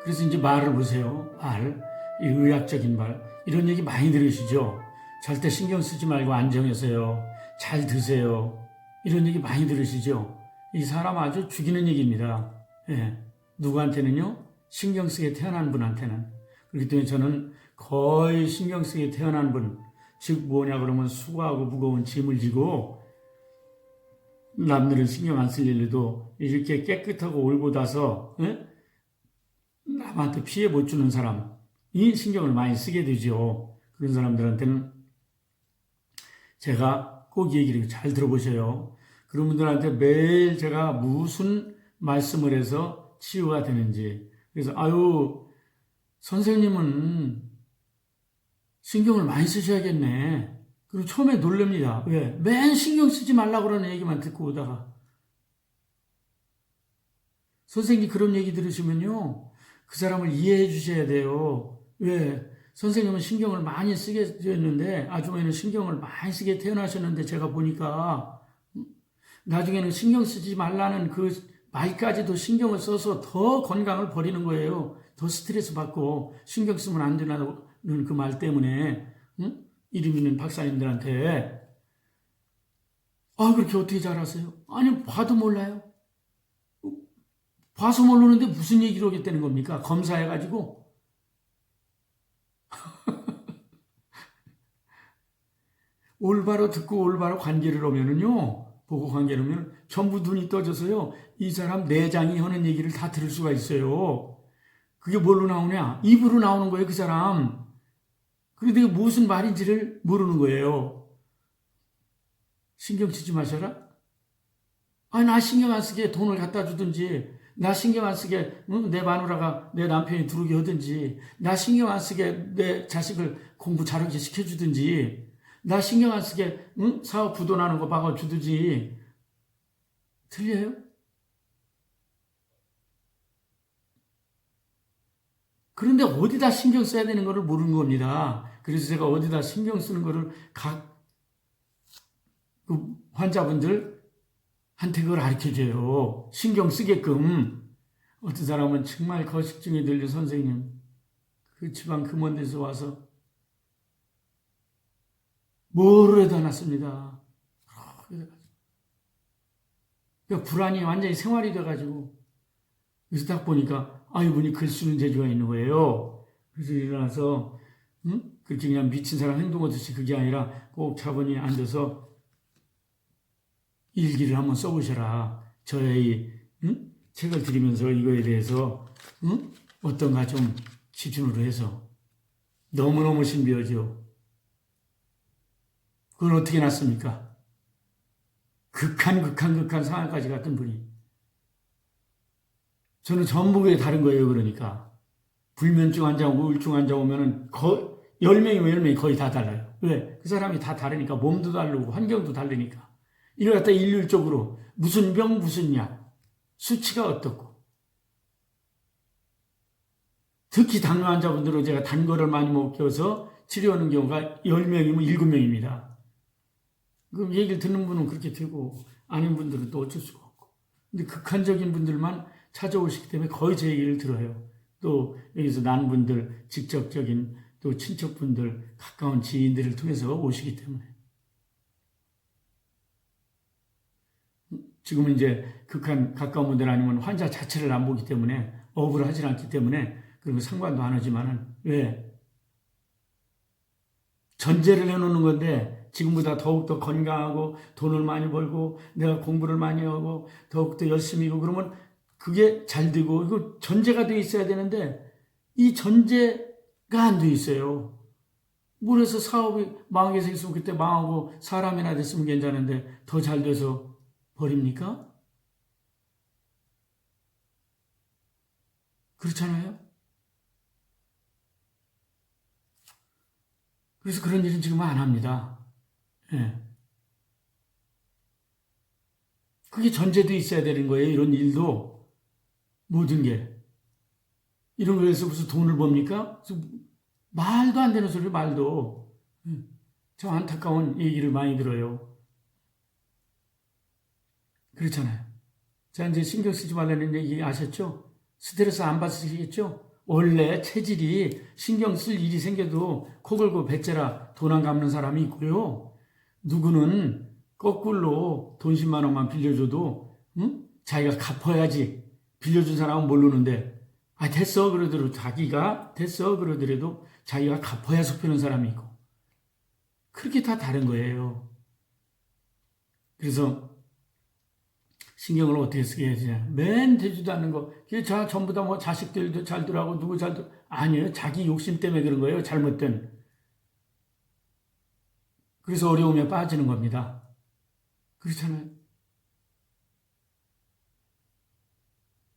그래서 이제 말을 보세요. 말. 이 의학적인 말. 이런 얘기 많이 들으시죠? 절대 신경 쓰지 말고 안정하세요. 잘 드세요. 이런 얘기 많이 들으시죠? 이 사람 아주 죽이는 얘기입니다. 예. 누구한테는요? 신경 쓰게 태어난 분한테는. 그렇기 때문에 저는 거의 신경 쓰게 태어난 분, 즉 뭐냐 그러면 수고하고 무거운 짐을 지고 남들은 신경 안 쓸 일도 이렇게 깨끗하고 올곧아서 남한테 피해 못 주는 사람이 신경을 많이 쓰게 되죠. 그런 사람들한테는 제가 꼭 얘기를 잘 들어보셔요. 그런 분들한테 매일 제가 무슨 말씀을 해서 치유가 되는지. 그래서 아유 선생님은 신경을 많이 쓰셔야겠네. 그리고 처음에 놀랍니다. 왜? 맨 신경 쓰지 말라고 그러는 얘기만 듣고 오다가 선생님 그런 얘기 들으시면요. 그 사람을 이해해 주셔야 돼요. 왜? 선생님은 신경을 많이 쓰게 되었는데 나중에는 신경을 많이 쓰게 태어나셨는데 제가 보니까 나중에는 신경 쓰지 말라는 그 말까지도 신경을 써서 더 건강을 버리는 거예요. 더 스트레스 받고 신경 쓰면 안 된다는 그 말 때문에 이름 있는 박사님들한테 그렇게 어떻게 잘 아세요? 아니 봐도 몰라요. 봐서 모르는데 무슨 얘기를 하겠다는 겁니까? 검사해가지고 올바로 듣고 올바로 관계를 하면은요, 보고 관계를 하면 전부 눈이 떠져서요, 이 사람 내장이 하는 얘기를 다 들을 수가 있어요. 그게 뭘로 나오냐? 입으로 나오는 거예요, 그 사람. 그런데 무슨 말인지를 모르는 거예요. 신경 쓰지 마셔라? 나 신경 안 쓰게 돈을 갖다 주든지, 나 신경 안 쓰게 내 마누라가 내 남편이 두르게 하든지, 나 신경 안 쓰게 내 자식을 공부 잘하게 시켜주든지, 나 신경 안 쓰게 사업 부도나는 거 막아주든지. 틀려요? 그런데 어디다 신경 써야 되는 거를 모르는 겁니다. 그래서 제가 어디다 신경 쓰는 거를 그 환자분들한테 그걸 가르쳐줘요. 신경 쓰게끔. 어떤 사람은 정말 거식증이 들려 선생님 그 지방 그 먼 데서 와서 뭐를 해도 놨습니다. 그러니까 불안이 완전히 생활이 돼가지고 그래서 딱 보니까 이분이 글 쓰는 재주가 있는 거예요. 그래서 일어나서 그렇게 그냥 미친 사람 행동하듯이 그게 아니라 꼭 차분히 앉아서 일기를 한번 써보셔라. 저의 책을 드리면서 이거에 대해서 어떤가 좀 기준으로 해서 너무너무 신비하죠. 그걸 어떻게 놨습니까? 극한 상황까지 갔던 분이. 저는 전부 다른 거예요. 그러니까 불면증 환자, 우울증 환자 오면은 10명이면 10명이 거의 다 달라요. 왜? 그 사람이 다 다르니까 몸도 다르고 환경도 다르니까. 이걸 갖다 일률적으로 무슨 병 무슨 약 수치가 어떻고 특히 당뇨 환자분들은 제가 단 거를 많이 먹여서 치료하는 경우가 10명이면 7명입니다. 그럼 얘기를 듣는 분은 그렇게 되고 아닌 분들은 또 어쩔 수가 없고. 근데 극한적인 분들만 찾아오시기 때문에 거의 제 얘기를 들어요. 또 여기서 난 분들, 직접적인 또 친척분들, 가까운 지인들을 통해서 오시기 때문에. 지금은 이제 가까운 분들 아니면 환자 자체를 안 보기 때문에 업을 하지 않기 때문에 그런 거 상관도 안 하지만은 왜? 전제를 해놓는 건데 지금보다 더욱더 건강하고 돈을 많이 벌고 내가 공부를 많이 하고 더욱더 열심히 하고 그러면 그게 잘 되고 이거 전제가 돼 있어야 되는데 이 전제가 안 돼 있어요. 그래서 사업이 망하게 생겼으면 그때 망하고 사람이나 됐으면 괜찮은데 더 잘 돼서 버립니까? 그렇잖아요? 그래서 그런 일은 지금 안 합니다. 예. 그게 전제도 있어야 되는 거예요. 이런 일도 모든 게. 이런 거에서 무슨 돈을 법니까? 말도 안 되는 소리 말도. 저 안타까운 얘기를 많이 들어요. 그렇잖아요. 자, 이제 신경 쓰지 말라는 얘기 아셨죠? 스트레스 안 받으시겠죠? 원래 체질이 신경 쓸 일이 생겨도 코 걸고 배째라 돈 안 갚는 사람이 있고요. 누구는 거꾸로 돈 10만 원만 빌려줘도 자기가 갚아야지. 빌려준 사람은 모르는데 됐어 그러더라도 자기가 됐어 그러더라도 자기가 갚아야 속히는 사람이 있고 그렇게 다 다른 거예요. 그래서 신경을 어떻게 쓰게 해야 되냐. 맨 되지도 않는 거. 전부 다 뭐 자식들도 잘 들어가고 누구 잘 들어. 아니에요. 자기 욕심 때문에 그런 거예요. 잘못된. 그래서 어려움에 빠지는 겁니다. 그렇잖아요.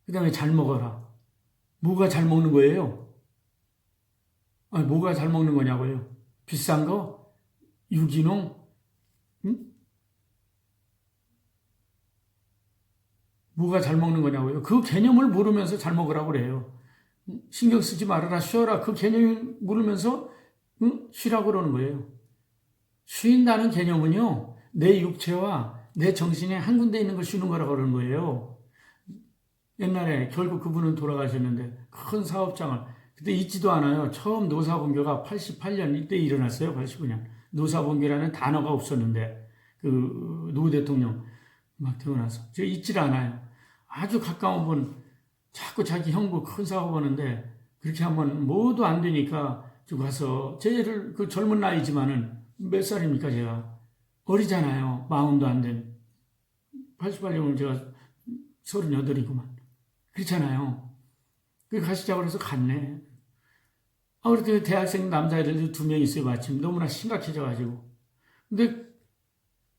그 다음에 잘 먹어라. 뭐가 잘 먹는 거예요? 뭐가 잘 먹는 거냐고요? 비싼 거? 유기농? 응? 뭐가 잘 먹는 거냐고요? 그 개념을 모르면서 잘 먹으라고 그래요. 신경 쓰지 말아라, 쉬어라. 그 개념을 모르면서 쉬라고 그러는 거예요. 쉰다는 개념은요, 내 육체와 내 정신이 한 군데 있는 걸 쉬는 거라고 그러는 거예요. 옛날에 결국 그분은 돌아가셨는데 큰 사업장을 그때 있지도 않아요. 처음 노사본교가 88년 이때 일어났어요. 89년. 노사본교라는 단어가 없었는데 그 노 대통령 막 태어나서 저 있질 않아요. 아주 가까운 분 자꾸 자기 형부 큰 사업 하는데 그렇게 하면 뭐도 안 되니까 저 가서 쟤를 그 젊은 나이지만은 몇 살입니까 제가 어리잖아요. 마흔도 안 된 88년은 제가 38이구만 그렇잖아요. 그 가시자고 해서 갔네. 그랬더니 대학생 남자애들 2명 있어요. 마침 너무나 심각해져가지고 근데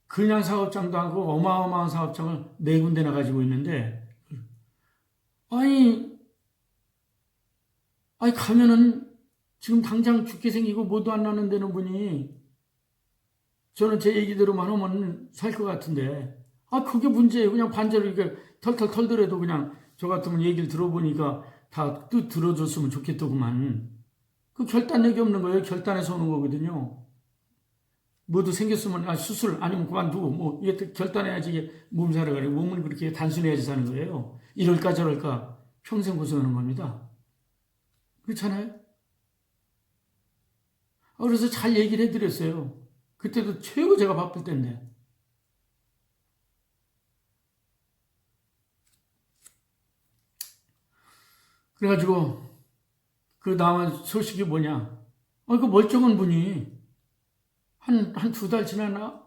그냥 사업장도 하고 어마어마한 사업장을 4군데나 가지고 있는데 아니 가면은 지금 당장 죽게 생기고 뭐도 안 나는 데는 분이 저는 제 얘기대로만 하면 살 것 같은데 그게 문제예요. 그냥 반대로 이렇게 털털 털더라도 그냥 저 같으면 얘기를 들어보니까 다 또 들어줬으면 좋겠더구만. 그 결단력이 없는 거예요. 결단해서 오는 거거든요. 뭐도 생겼으면 수술 아니면 그만두고 뭐 이게 결단해야지 이게 몸 살아가지고 몸은 그렇게 단순해야지 사는 거예요. 이럴까 저럴까 평생 고생하는 겁니다. 그렇잖아요. 그래서 잘 얘기를 해드렸어요. 그때도 최고 제가 바쁠 때인데. 그래가지고 그 남은 소식이 뭐냐. 그 멀쩡한 분이 한 2달 지나나?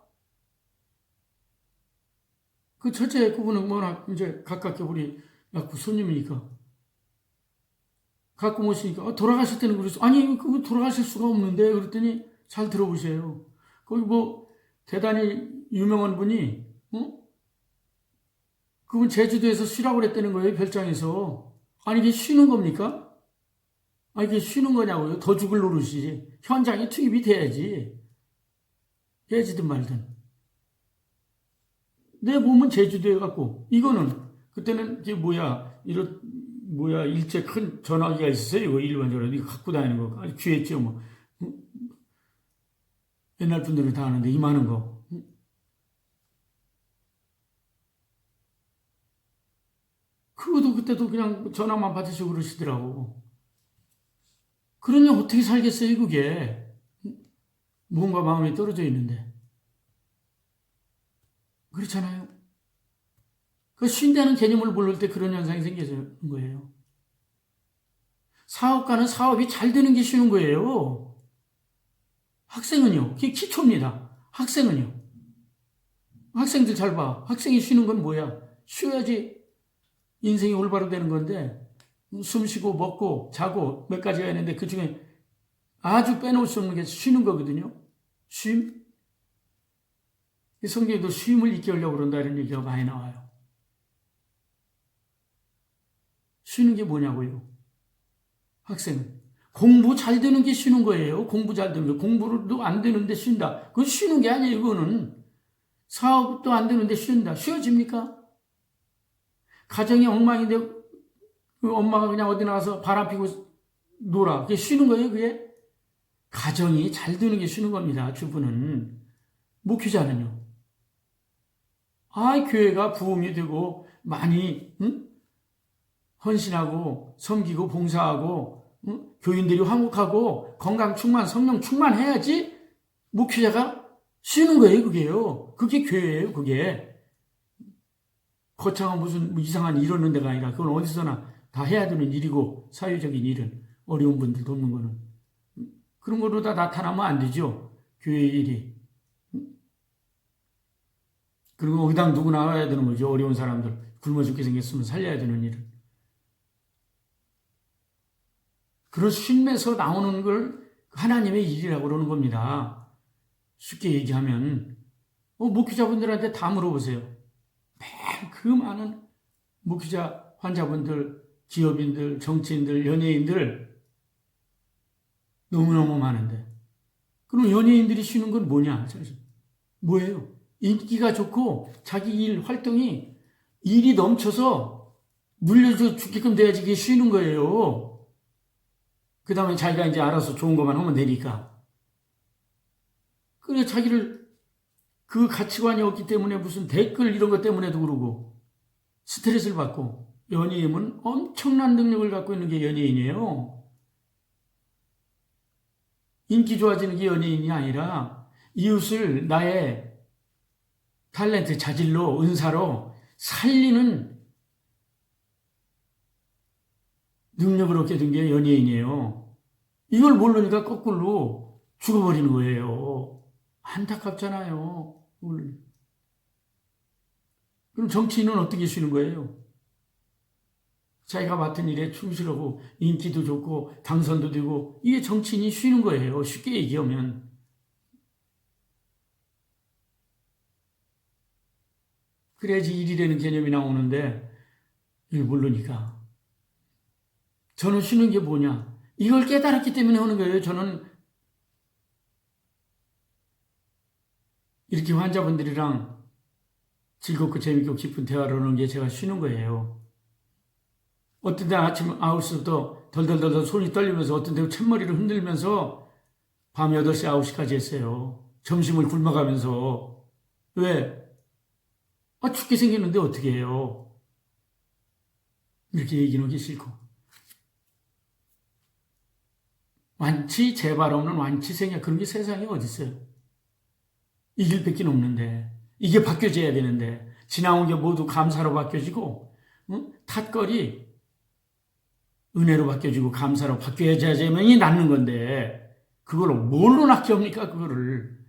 그 첫째 그분은 워낙 이제 가깝게 우리 약국 손님이니까. 가끔 오시니까, 돌아가실 때는 그랬어. 아니, 그분 돌아가실 수가 없는데. 그랬더니 잘 들어보세요. 거기 뭐, 대단히 유명한 분이, 그분 제주도에서 쉬라고 그랬다는 거예요, 별장에서. 아니, 이게 쉬는 겁니까? 이게 쉬는 거냐고요? 더 죽을 노릇이지. 현장에 투입이 돼야지. 깨지든 말든. 내 몸은 제주도에 갖고, 이거는, 그때는, 이게 일제 큰 전화기가 있었어요. 이거 일반적으로. 이거 갖고 다니는 거. 아주 귀했죠, 뭐. 옛날 분들은 다 아는데, 이만한 거. 그것도 그때도 그냥 전화만 받으시고 그러시더라고. 그러니 어떻게 살겠어요, 그게. 뭔가 마음이 떨어져 있는데. 그렇잖아요. 그 쉰다는 개념을 모를 때 그런 현상이 생기는 거예요. 사업가는 사업이 잘 되는 게 쉬운 거예요. 학생은요, 그게 기초입니다. 학생은요. 학생들 잘 봐. 학생이 쉬는 건 뭐야? 쉬어야지 인생이 올바로 되는 건데, 숨 쉬고 먹고 자고 몇 가지가 있는데 그 중에 아주 빼놓을 수 없는 게 쉬는 거거든요. 쉼. 성경에도 쉼을 잊게 하려고 그런다 이런 얘기가 많이 나와요. 쉬는 게 뭐냐고요? 학생은. 공부 잘 되는 게 쉬는 거예요. 공부 잘 되는 거. 공부도 안 되는데 쉰다. 그건 쉬는 게 아니에요, 그거는. 사업도 안 되는데 쉰다. 쉬어집니까? 가정이 엉망인데 그 엄마가 그냥 어디 나가서 바람 피고 놀아. 그게 쉬는 거예요, 그게? 가정이 잘 되는 게 쉬는 겁니다, 주부는. 목회자는요. 교회가 부흥이 되고 많이 헌신하고 섬기고 봉사하고 교인들이 화목하고 건강 충만 성령 충만해야지 목회자가 쉬는 거예요. 그게요. 그게 교회예요. 그게 거창한 무슨 이상한 일 이러는 데가 아니라 그건 어디서나 다 해야 되는 일이고 사회적인 일은 어려운 분들 돕는 거는 그런 거로 다 나타나면 안 되죠. 교회의 일이. 그리고 의당 누구 나와야 되는 거죠. 어려운 사람들 굶어 죽게 생겼으면 살려야 되는 일은. 그런 쉼에서 나오는 걸 하나님의 일이라고 그러는 겁니다. 쉽게 얘기하면 목회자분들한테 다 물어보세요. 매일 그 많은 목회자 환자분들, 기업인들, 정치인들, 연예인들 너무너무 많은데 그럼 연예인들이 쉬는 건 뭐냐? 뭐예요? 인기가 좋고 자기 일 활동이 일이 넘쳐서 물려줘 죽게끔 돼야지 이게 쉬는 거예요. 그 다음에 자기가 이제 알아서 좋은 것만 하면 되니까. 그래, 자기를 그 가치관이 없기 때문에 무슨 댓글 이런 것 때문에도 그러고 스트레스를 받고 연예인은 엄청난 능력을 갖고 있는 게 연예인이에요. 인기 좋아지는 게 연예인이 아니라 이웃을 나의 탤런트, 자질로, 은사로 살리는 능력을 얻게 된 게 연예인이에요. 이걸 모르니까 거꾸로 죽어버리는 거예요. 안타깝잖아요. 그럼 정치인은 어떻게 쉬는 거예요? 자기가 맡은 일에 충실하고 인기도 좋고 당선도 되고 이게 정치인이 쉬는 거예요. 쉽게 얘기하면. 그래야지 일이라는 개념이 나오는데 이걸 모르니까. 저는 쉬는 게 뭐냐? 이걸 깨달았기 때문에 하는 거예요. 저는 이렇게 환자분들이랑 즐겁고 재밌고 깊은 대화를 하는 게 제가 쉬는 거예요. 어떤 때 아침 9시부터 덜덜덜 손이 떨리면서 어떤 때 찬머리를 흔들면서 밤 8시, 9시까지 했어요. 점심을 굶어가면서. 왜? 죽게 생겼는데 어떻게 해요? 이렇게 얘기는 하기 싫고. 완치, 재발 없는 완치 생각, 그런 게 세상에 어디 있어요? 이 길밖에 없는데, 이게 바뀌어져야 되는데, 지나온 게 모두 감사로 바뀌어지고, 탓거리, 은혜로 바뀌어지고, 감사로 바뀌어야지만이 낫는 건데, 그걸 뭘로 낫게 합니까, 그거를.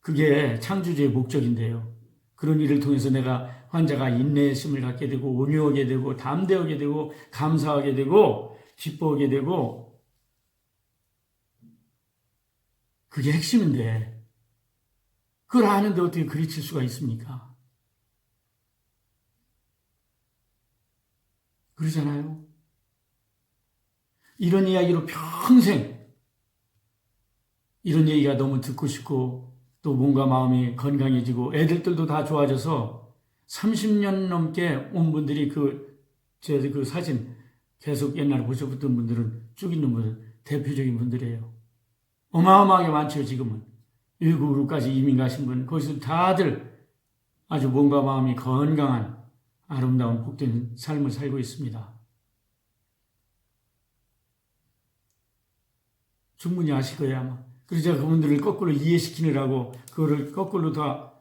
그게 창조주의 목적인데요. 그런 일을 통해서 내가 환자가 인내의 심을 갖게 되고, 온유하게 되고, 담대하게 되고, 감사하게 되고, 기뻐하게 되고, 그게 핵심인데, 그걸 아는데 어떻게 그리칠 수가 있습니까? 그러잖아요. 이런 이야기로 평생, 이런 얘기가 너무 듣고 싶고, 또 몸과 마음이 건강해지고, 애들도 다 좋아져서 30년 넘게 온 분들이 그 사진, 계속 옛날에 보셨던 분들은 쭉 있는 분들, 대표적인 분들이에요. 어마어마하게 많죠, 지금은. 외국으로까지 이민 가신 분, 거기서 다들 아주 몸과 마음이 건강한 아름다운 복된 삶을 살고 있습니다. 충분히 아실 거예요, 아마. 그래서 제가 그분들을 거꾸로 이해시키느라고 그거를 거꾸로 다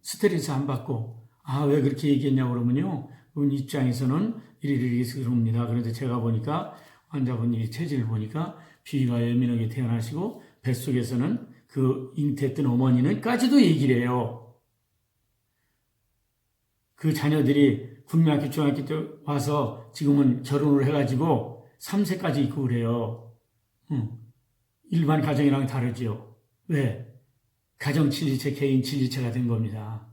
스트레스 안 받고 왜 그렇게 얘기했냐고 그러면요. 그분 입장에서는 이리이리 그럽니다. 그런데 제가 보니까 환자분이 체질을 보니까 비위가 예민하게 태어나시고 뱃속에서는 그 잉태했던 어머니는까지도 얘기를 해요. 그 자녀들이 국민학교, 중학교 때 와서 지금은 결혼을 해가지고 3세까지 있고 그래요. 일반 가정이랑 다르죠. 왜? 가정 칠일체, 개인 칠일체가 된 겁니다.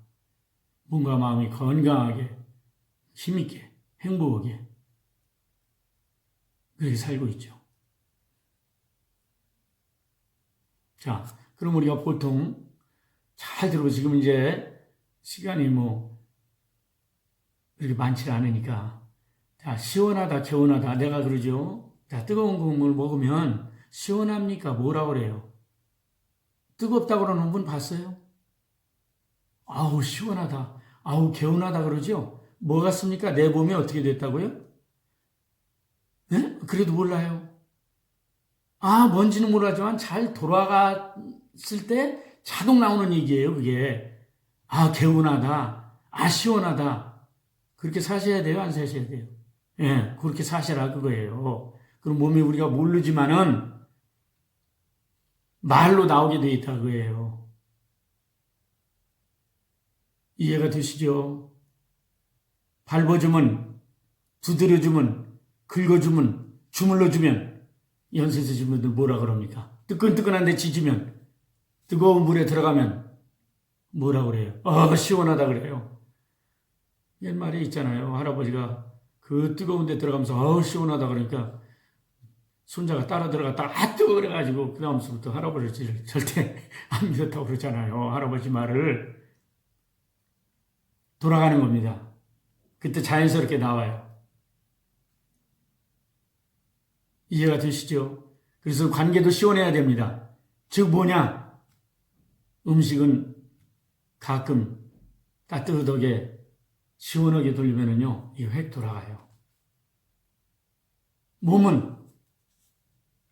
몸과 마음이 건강하게, 힘있게, 행복하게 그렇게 살고 있죠. 자, 그럼 우리가 보통 잘 들어보세요. 지금 이제 시간이 그렇게 많지 않으니까. 자, 시원하다, 개운하다. 내가 그러죠. 자, 뜨거운 국물 먹으면 시원합니까? 뭐라 그래요? 뜨겁다고 그러는 분 봤어요? 아우, 시원하다. 아우, 개운하다 그러죠? 뭐 같습니까? 내 몸이 어떻게 됐다고요? 네? 그래도 몰라요. 아, 뭔지는 모르지만 잘 돌아갔을 때 자동 나오는 얘기예요, 그게. 아, 개운하다. 아, 시원하다. 그렇게 사셔야 돼요, 안 사셔야 돼요? 예, 그렇게 사셔라, 그거예요. 그럼 몸이 우리가 모르지만은 말로 나오게 돼 있다, 그거예요. 이해가 되시죠? 밟아주면, 두드려주면, 긁어주면, 주물러주면, 연세서 주분들 뭐라 그럽니까? 뜨끈뜨끈한데 지지면, 뜨거운 물에 들어가면 뭐라 그래요? 시원하다 그래요. 옛말에 있잖아요. 할아버지가 그 뜨거운 데 들어가면서 시원하다 그러니까 손자가 따라 들어갔다 뜨거 그래가지고 그 다음부터 할아버지를 절대 안 믿었다고 그러잖아요. 할아버지 말을. 돌아가는 겁니다. 그때 자연스럽게 나와요. 이해가 되시죠? 그래서 관계도 시원해야 됩니다. 즉 뭐냐? 음식은 가끔 따뜻하게 시원하게 돌리면은요, 이 획 돌아가요. 몸은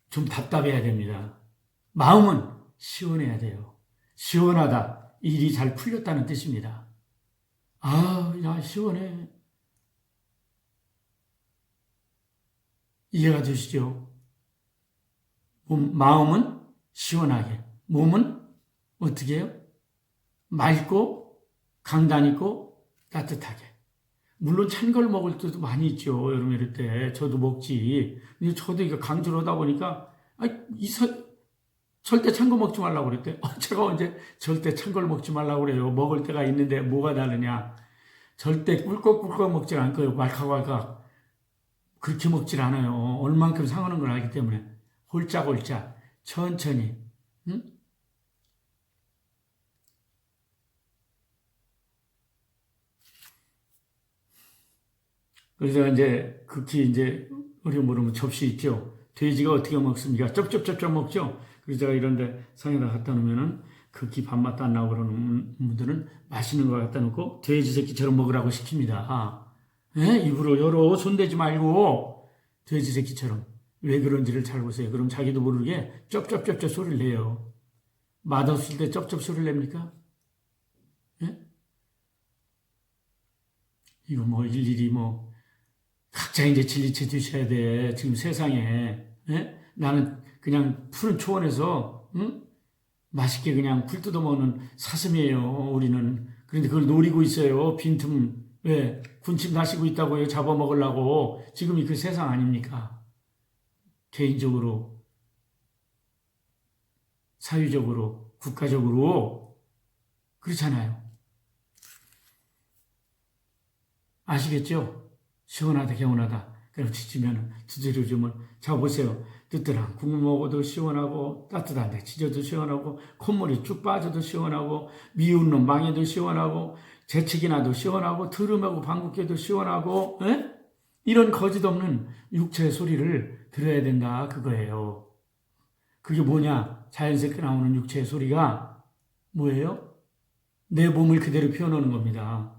좀 답답해야 됩니다. 마음은 시원해야 돼요. 시원하다. 일이 잘 풀렸다는 뜻입니다. 야, 시원해. 이해가 되시죠? 마음은 시원하게. 몸은 어떻게 해요? 맑고, 강단 있고, 따뜻하게. 물론 찬 걸 먹을 때도 많이 있죠. 여름 이럴 때. 저도 먹지. 근데 저도 이거 강조를 하다 보니까, 절대 찬 거 먹지 말라고 그랬대. 제가 언제 절대 찬 걸 먹지 말라고 그래요. 먹을 때가 있는데 뭐가 다르냐. 절대 꿀꺽꿀꺽 먹지 않고요. 왈칵왈칵. 그렇게 먹질 않아요. 얼만큼 상하는 걸 알기 때문에. 홀짝홀짝. 천천히. 응? 그래서 이제 극히 이제 어려운 모르면 접시 있죠. 돼지가 어떻게 먹습니까? 쩝쩝쩝쩝 먹죠. 그래서 제가 이런데 상에다 갖다 놓으면은 극히 밥맛도 안 나고 그러는 분들은 맛있는 거 갖다 놓고 돼지 새끼처럼 먹으라고 시킵니다. 예? 입으로 열어 손대지 말고 돼지 새끼처럼. 왜 그런지를 잘 보세요. 그럼 자기도 모르게 쩝쩝쩝쩝 소리를 내요. 맛없을 때 쩝쩝 소리를 냅니까? 예? 이거 뭐 일일이 뭐 각자 이제 진리체 드셔야 돼. 지금 세상에. 예? 나는 그냥 푸른 초원에서 응? 맛있게 그냥 굴 뜯어 먹는 사슴이에요. 우리는. 그런데 그걸 노리고 있어요. 빈틈. 왜? 군침 다시고 있다고요. 잡아먹으려고. 지금이 그 세상 아닙니까? 개인적으로, 사회적으로, 국가적으로. 그렇잖아요. 아시겠죠? 시원하다, 개운하다. 그럼 지치면 두드려주면, 자, 보세요. 뜨뜻한 국물 먹어도 시원하고, 따뜻한데 지져도 시원하고, 콧물이 쭉 빠져도 시원하고, 미운 놈 망해도 시원하고, 재채기 나도 시원하고, 트름하고 방귀 껴도 시원하고, 에? 이런 거짓 없는 육체의 소리를 들어야 된다. 그거예요. 그게 뭐냐? 자연스럽게 나오는 육체의 소리가 뭐예요? 내 몸을 그대로 표현하는 겁니다.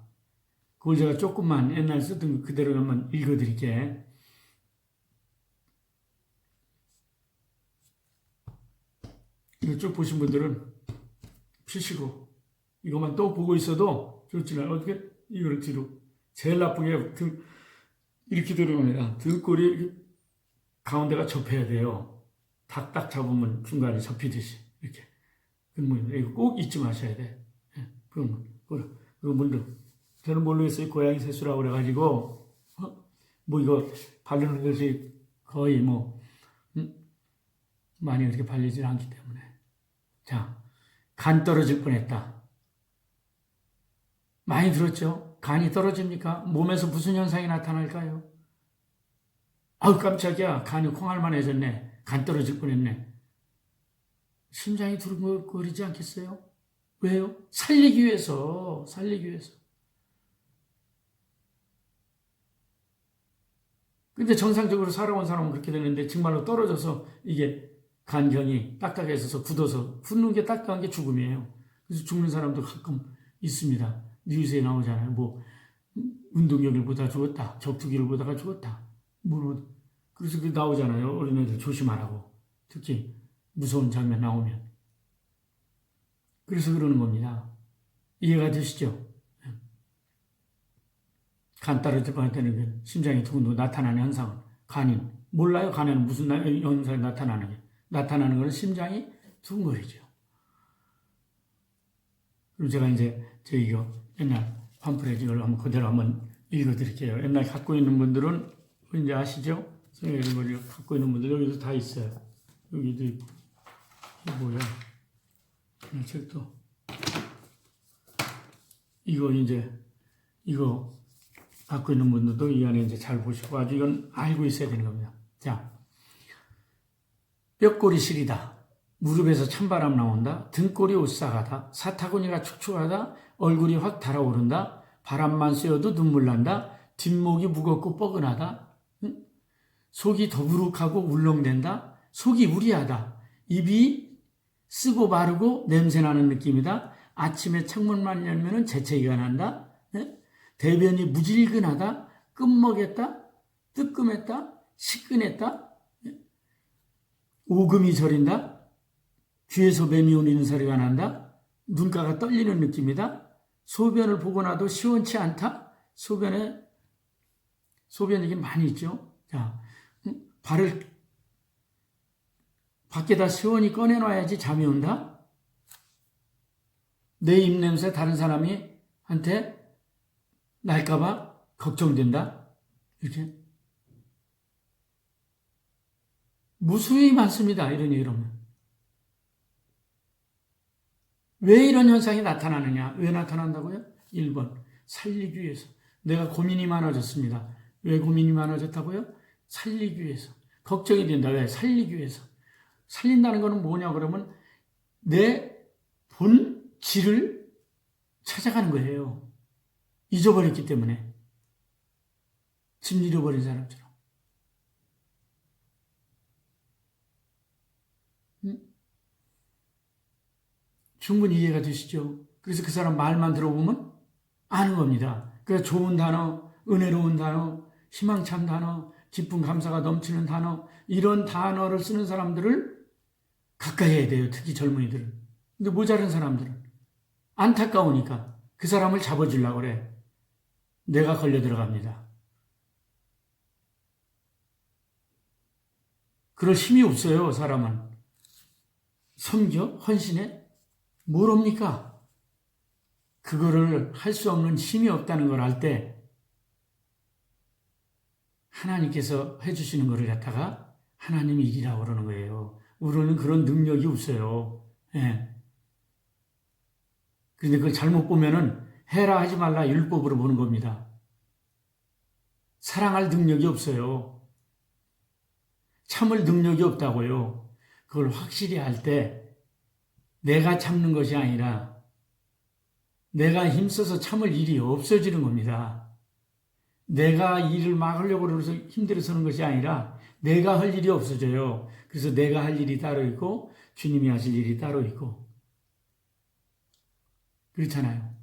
그걸 제가 조금만 옛날 쓰던 그대로 한번 읽어드릴게. 이거 쭉 보신 분들은 피시고 이것만 또 보고 있어도 좋지만 어떻게 이걸 뒤로 제일 나쁘게 이렇게 들어갑니다. 등골이 이렇게 가운데가 접혀야 돼요. 탁딱 잡으면 중간에 접히듯이 이렇게. 이거 꼭 잊지 마셔야 돼. 그러면 분들 저는 모르겠어요. 고양이 세수라고 그래가지고 뭐 이거 바르는 것이 거의 많이 그렇게 발리지 않기 때문에. 자, 간 떨어질 뻔했다. 많이 들었죠? 간이 떨어집니까? 몸에서 무슨 현상이 나타날까요? 아우 깜짝이야. 간이 콩알만해졌네. 간 떨어질 뻔했네. 심장이 두근거리지 않겠어요? 왜요? 살리기 위해서. 근데 정상적으로 살아온 사람은 그렇게 되는데 정말로 떨어져서 이게 간경이 딱딱해져서 굳어서 굳는 게 딱딱한 게 죽음이에요. 그래서 죽는 사람도 가끔 있습니다. 뉴스에 나오잖아요. 운동경을 보다 죽었다. 격투기를 보다가 죽었다. 그래서 그 나오잖아요. 어린애들 조심하라고. 특히 무서운 장면 나오면. 그래서 그러는 겁니다. 이해가 되시죠? 간 떨어질 뻔했다는 게 심장이 두근두근 나타나는 현상은 간인. 몰라요? 간에는 무슨 현상이 나타나는 게. 나타나는 것은 심장이 두근거리죠. 그리고 제가 이제 이거 옛날 팜플렛 이걸 한번 그대로 한번 읽어드릴게요. 옛날 갖고 있는 분들은 이제 아시죠? 이걸 갖고 있는 분들 여기도 다 있어요. 여기도 있고. 이게 뭐야? 이 책도. 이거 갖고 있는 분들도 이 안에 이제 잘 보시고 아주 이건 알고 있어야 되는 겁니다. 자, 뼈골이 시리다. 무릎에서 찬바람 나온다. 등골이 오싹하다. 사타구니가 축축하다. 얼굴이 확 달아오른다. 바람만 쐬어도 눈물 난다. 뒷목이 무겁고 뻐근하다. 속이 더부룩하고 울렁댄다. 속이 우리하다. 입이 쓰고 마르고 냄새나는 느낌이다. 아침에 창문만 열면 재채기가 난다. 대변이 무질근하다. 끝먹였다. 뜨끔했다. 시끈했다. 오금이 저린다. 귀에서 뱀이 울리는 소리가 난다. 눈가가 떨리는 느낌이다. 소변을 보고 나도 시원치 않다. 소변이 많이 있죠. 자, 발을 밖에다 시원히 꺼내놔야지 잠이 온다. 내 입냄새 다른 사람이 한테 날까봐 걱정된다. 이렇게 무수히 많습니다. 이런 얘기로는. 왜 이런 현상이 나타나느냐? 왜 나타난다고요? 1번, 살리기 위해서. 내가 고민이 많아졌습니다. 왜 고민이 많아졌다고요? 살리기 위해서. 걱정이 된다. 왜? 살리기 위해서. 살린다는 것은 뭐냐 그러면 내 본질을 찾아가는 거예요. 잊어버렸기 때문에. 짐 잃어버린 사람처럼. 충분히 이해가 되시죠? 그래서 그 사람 말만 들어보면 아는 겁니다. 그래서 좋은 단어, 은혜로운 단어, 희망찬 단어, 기쁨 감사가 넘치는 단어, 이런 단어를 쓰는 사람들을 가까이 해야 돼요. 특히 젊은이들은. 근데 모자른 사람들은 안타까우니까 그 사람을 잡아주려고 그래. 내가 걸려 들어갑니다. 그럴 힘이 없어요. 사람은. 섬겨? 헌신해? 뭘 합니까? 그거를 할 수 없는 힘이 없다는 걸 알 때 하나님께서 해주시는 것을 갖다가 하나님이 일이라고 그러는 거예요. 우리는 그런 능력이 없어요. 예. 그런데 그걸 잘못 보면은 해라 하지 말라 율법으로 보는 겁니다. 사랑할 능력이 없어요. 참을 능력이 없다고요. 그걸 확실히 할 때 내가 참는 것이 아니라 내가 힘써서 참을 일이 없어지는 겁니다. 내가 일을 막 하려고 해서 힘들어서는 것이 아니라 내가 할 일이 없어져요. 그래서 내가 할 일이 따로 있고 주님이 하실 일이 따로 있고 그렇잖아요.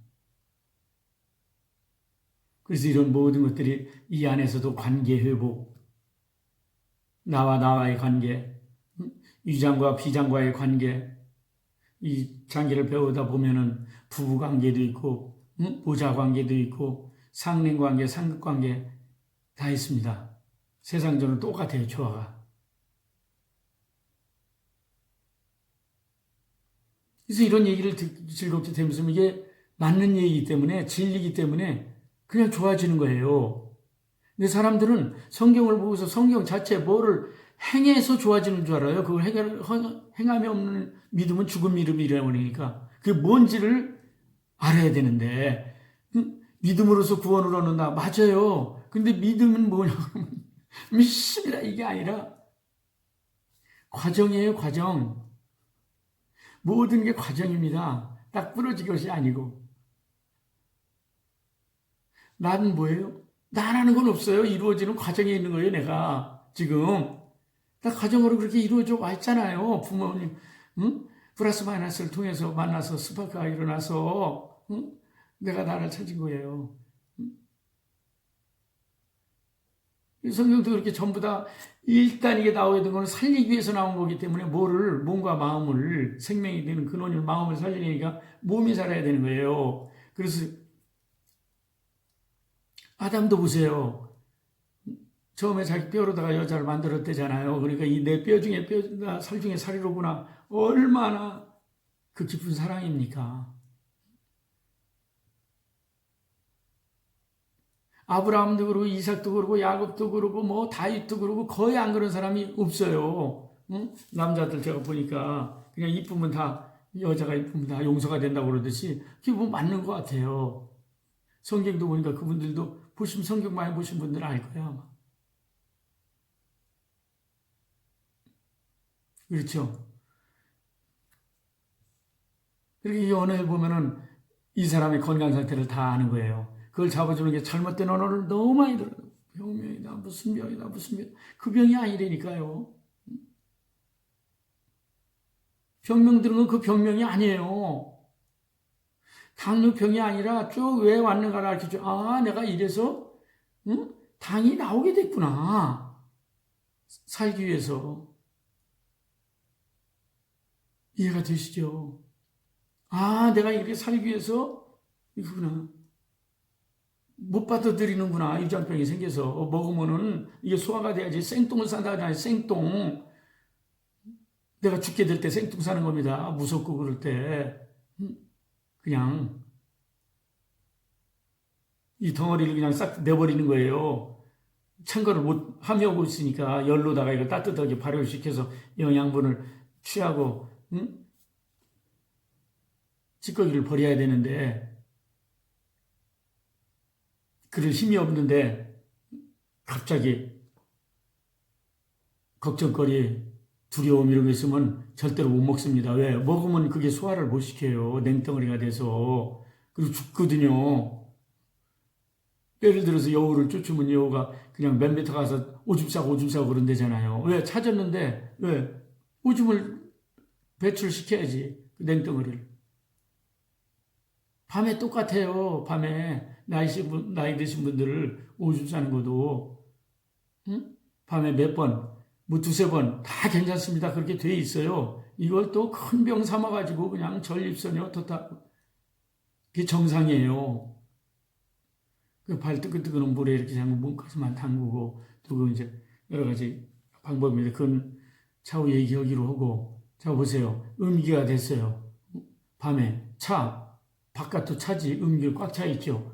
그래서 이런 모든 것들이 이 안에서도 관계 회복, 나와의 관계, 위장과 비장과의 관계, 이 장기를 배우다 보면은 부부 관계도 있고, 보좌 관계도 있고, 상린 관계, 상급 관계 다 있습니다. 세상적으로 똑같아요, 조화가. 그래서 이런 얘기를 즐겁게 들으면서 이게 맞는 얘기이기 때문에, 진리이기 때문에 그냥 좋아지는 거예요. 근데 사람들은 성경을 보고서 성경 자체 뭐를 행해서 좋아지는 줄 알아요. 그걸 행함이 없는 믿음은 죽은 믿음이라고 그러니까 그게 뭔지를 알아야 되는데 믿음으로서 구원을 얻는다. 맞아요. 근데 믿음은 뭐냐고 하면 믿습니다. 이게 아니라 과정이에요. 과정. 모든 게 과정입니다. 딱 부러진 것이 아니고. 나는 뭐예요? 나라는 건 없어요. 이루어지는 과정에 있는 거예요. 내가 지금. 다 과정으로 그렇게 이루어져 와 있잖아요. 부모님, 플러스 마이너스를 통해서 만나서 스파크가 일어나서, 내가 나를 찾은 거예요. 성경도 그렇게 전부 다 일단 이게 나오게 된 거는 살리기 위해서 나온 거기 때문에 몸과 마음을 생명이 되는 근원을 마음을 살리니까 몸이 살아야 되는 거예요. 그래서 아담도 보세요. 처음에 자기 뼈로다가 여자를 만들었대잖아요. 그러니까 이 내 뼈 중에 뼈다 살 중에 살이로구나. 얼마나 그 깊은 사랑입니까? 아브라함도 그러고 이삭도 그러고 야곱도 그러고 뭐 다윗도 그러고 거의 안 그런 사람이 없어요. 응? 남자들 제가 보니까 그냥 이쁘면 다 여자가 이쁘면 다 용서가 된다고 그러듯이 그게 뭐 맞는 것 같아요. 성경도 보니까 그분들도 보시면 성경 많이 보신 분들은 알 거야 아마. 그렇죠. 그리고 이 언어에 보면은 이 사람의 건강 상태를 다 아는 거예요. 그걸 잡아주는 게 잘못된 언어를 너무 많이 들어요. 병명이다, 무슨 병이다, 무슨 병. 그 병이 아니라니까요. 병명 들은 건 그 병명이 아니에요. 당뇨병이 아니라 쭉 왜 왔는가를 알려줘. 아, 내가 이래서, 응? 당이 나오게 됐구나. 살기 위해서. 이해가 되시죠? 아, 내가 이렇게 살기 위해서, 이거구나. 못 받아들이는구나. 유장병이 생겨서. 먹으면은 이게 소화가 돼야지. 생똥을 산다 하잖아요. 생똥. 내가 죽게 될 때 생똥 사는 겁니다. 무섭고 그럴 때. 그냥 이 덩어리를 그냥 싹 내버리는 거예요. 찬 거를 못 함유하고 있으니까 열로다가 이거 따뜻하게 발효시켜서 영양분을 취하고 찌꺼기를 버려야 되는데 그럴 힘이 없는데 갑자기 걱정거리 두려움 이런 거 있으면 절대로 못 먹습니다. 왜? 먹으면 그게 소화를 못 시켜요. 냉덩어리가 돼서. 그리고 죽거든요. 예를 들어서 여우를 쫓으면 여우가 그냥 몇 미터 가서 오줌 싸고 그런다잖아요. 왜? 찾았는데, 왜? 오줌을 배출시켜야지. 그 냉덩어리를. 밤에 똑같아요. 밤에 나이 드신 분들을 오줌 싸는 것도, 응? 밤에 몇 번, 뭐 두세 번 다 괜찮습니다. 그렇게 돼 있어요. 이걸 또 큰 병 삼아가지고 그냥 전립선이 어떻다. 그게 정상이에요. 그 발 뜨끈뜨끈한 물에 이렇게 잠근 몸까지만 담그고, 또 이제 여러 가지 방법입니다. 그건 차후 얘기하기로 하고, 자, 보세요. 음기가 됐어요. 밤에 바깥도 차지, 음기가 꽉 차 있죠.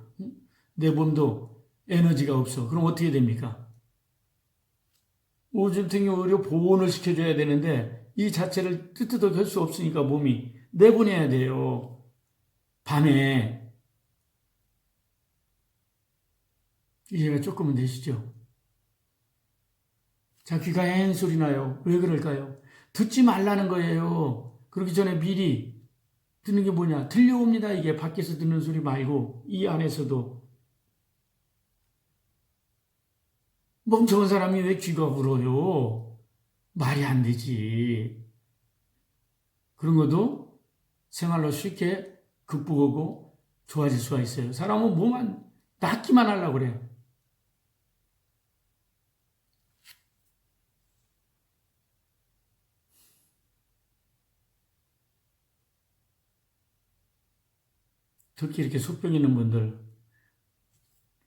내 몸도 에너지가 없어. 그럼 어떻게 됩니까? 오줌통이 오히려 보온을 시켜줘야 되는데, 이 자체를 뜨뜻하게 할 수 없으니까 몸이 내보내야 돼요. 밤에. 이해가 조금은 되시죠? 자, 귀가 엥 소리 나요. 왜 그럴까요? 듣지 말라는 거예요. 그러기 전에 미리 듣는 게 뭐냐? 들려옵니다. 이게 밖에서 듣는 소리 말고 이 안에서도. 멍청한 사람이 왜 귀가 울어요? 말이 안 되지. 그런 것도 생활로 쉽게 극복하고 좋아질 수가 있어요. 사람은 뭐만 낫기만 하려고 그래. 특히 이렇게 속병 있는 분들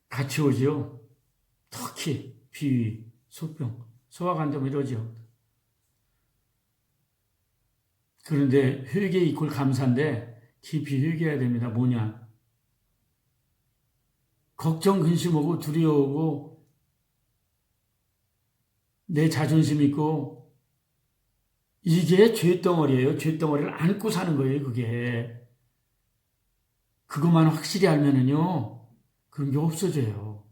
같이 오죠. 특히 비위, 속병, 소화가 안 되면 이러죠. 그런데 회개 이꼴 감사인데 깊이 회개해야 됩니다. 뭐냐? 걱정, 근심하고 두려워하고 내 자존심 있고 이게 죄덩어리예요. 죄덩어리를 안고 사는 거예요. 그게. 그것만 확실히 알면은요. 그런 게 없어져요.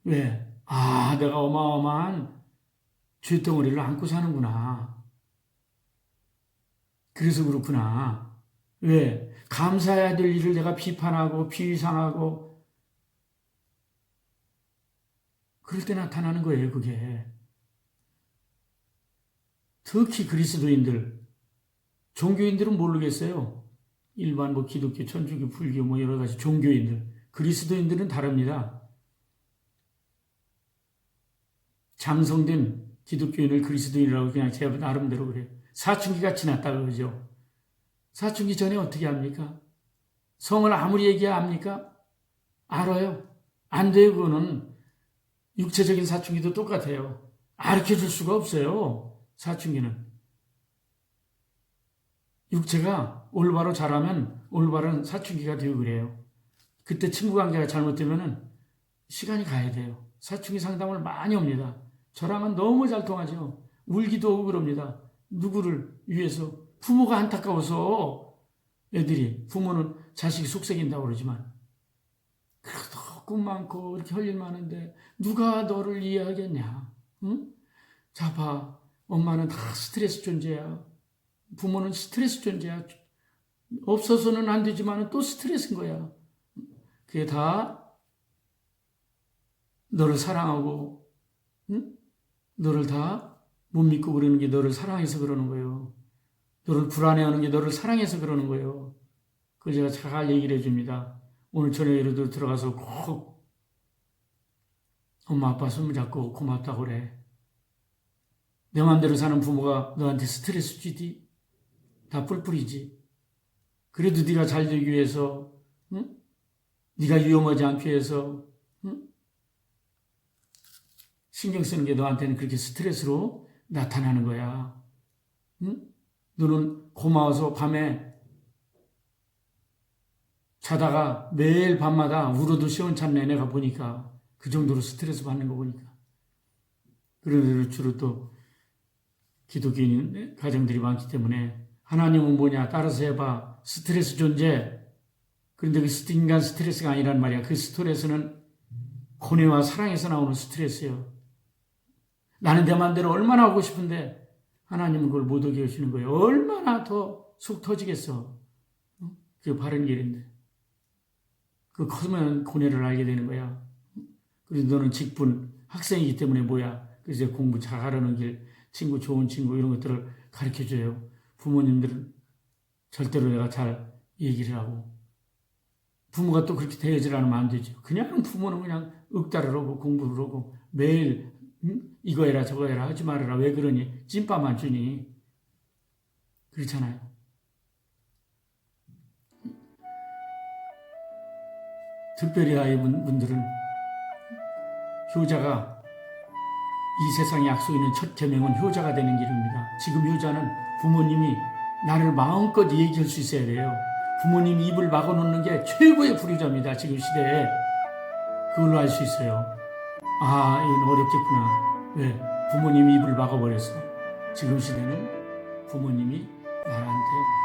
왜? 아, 내가 어마어마한 죄덩어리를 안고 사는구나. 그래서 그렇구나. 왜? 감사해야 될 일을 내가 비판하고 비위상하고 그럴 때 나타나는 거예요, 그게. 특히 그리스도인들, 종교인들은 모르겠어요. 일반 뭐 기독교, 천주교, 불교 뭐 여러 가지 종교인들. 그리스도인들은 다릅니다. 장성된 기독교인을 그리스도인이라고 그냥 제 나름대로 그래요. 사춘기가 지났다 그러죠. 사춘기 전에 어떻게 합니까? 성을 아무리 얘기합니까? 알아요. 안 돼요. 그거는 육체적인 사춘기도 똑같아요. 가르쳐줄 수가 없어요. 사춘기는. 육체가 올바로 자라면 올바른 사춘기가 되고 그래요. 그때 친구 관계가 잘못되면 시간이 가야 돼요. 사춘기 상담을 많이 옵니다. 저랑은 너무 잘 통하죠. 울기도 오고 그럽니다. 누구를 위해서? 부모가 안타까워서 애들이, 부모는 자식이 속썩인다고 그러지만, 그래도 꿈 많고 이렇게 할 일 많은데 누가 너를 이해하겠냐? 응? 자, 봐. 엄마는 다 스트레스 존재야. 부모는 스트레스 존재야. 없어서는 안 되지만 또 스트레스인 거야. 그게 다 너를 사랑하고, 응? 너를 다 못 믿고 그러는 게 너를 사랑해서 그러는 거예요. 너를 불안해하는 게 너를 사랑해서 그러는 거예요. 그걸 제가 잘 얘기를 해줍니다. 오늘 저녁에도 들어가서 꼭 엄마 아빠 손 잡고 고맙다고 그래. 내 마음대로 사는 부모가 너한테 스트레스 주지? 다 뿔뿔이지. 그래도 네가 잘 되기 위해서, 응? 네가 위험하지 않기 위해서, 응? 신경 쓰는 게 너한테는 그렇게 스트레스로 나타나는 거야. 응? 너는 고마워서 밤에 자다가 매일 밤마다 울어도 시원찮네. 내가 보니까 그 정도로 스트레스 받는 거 보니까. 그런 주로 또 기독교인 가정들이 많기 때문에 하나님은 뭐냐 따라서 해봐. 스트레스 존재. 그런데 그 인간 스트레스가 아니란 말이야. 그 스트레스는 고뇌와 사랑에서 나오는 스트레스예요. 나는 내 마음대로 얼마나 하고 싶은데 하나님은 그걸 못 오게 하시는 거예요. 얼마나 더 속 터지겠어. 그게 바른 길인데. 그 커지면 고뇌를 알게 되는 거야. 그래서 너는 직분 학생이기 때문에 뭐야. 그래서 공부 잘하려는 길, 친구 좋은 친구 이런 것들을 가르쳐줘요. 부모님들은 절대로 내가 잘 얘기를 하고. 부모가 또 그렇게 대하지 않으면 안 되죠. 그냥 부모는 그냥 윽달을 하고 공부를 하고 매일 이거 해라 저거 해라 하지 말아라. 왜 그러니? 찐빠만 주니. 그렇잖아요. 특별히 아이분들은 효자가 이 세상에 약속 있는 첫 계명은 효자가 되는 길입니다. 지금 효자는 부모님이 나를 마음껏 얘기할 수 있어야 돼요. 부모님이 입을 막아놓는 게 최고의 불효자입니다. 지금 시대에. 그걸로 알 수 있어요. 아, 이건 어렵겠구나. 왜? 부모님이 입을 막아버렸어. 지금 시대는 부모님이 나한테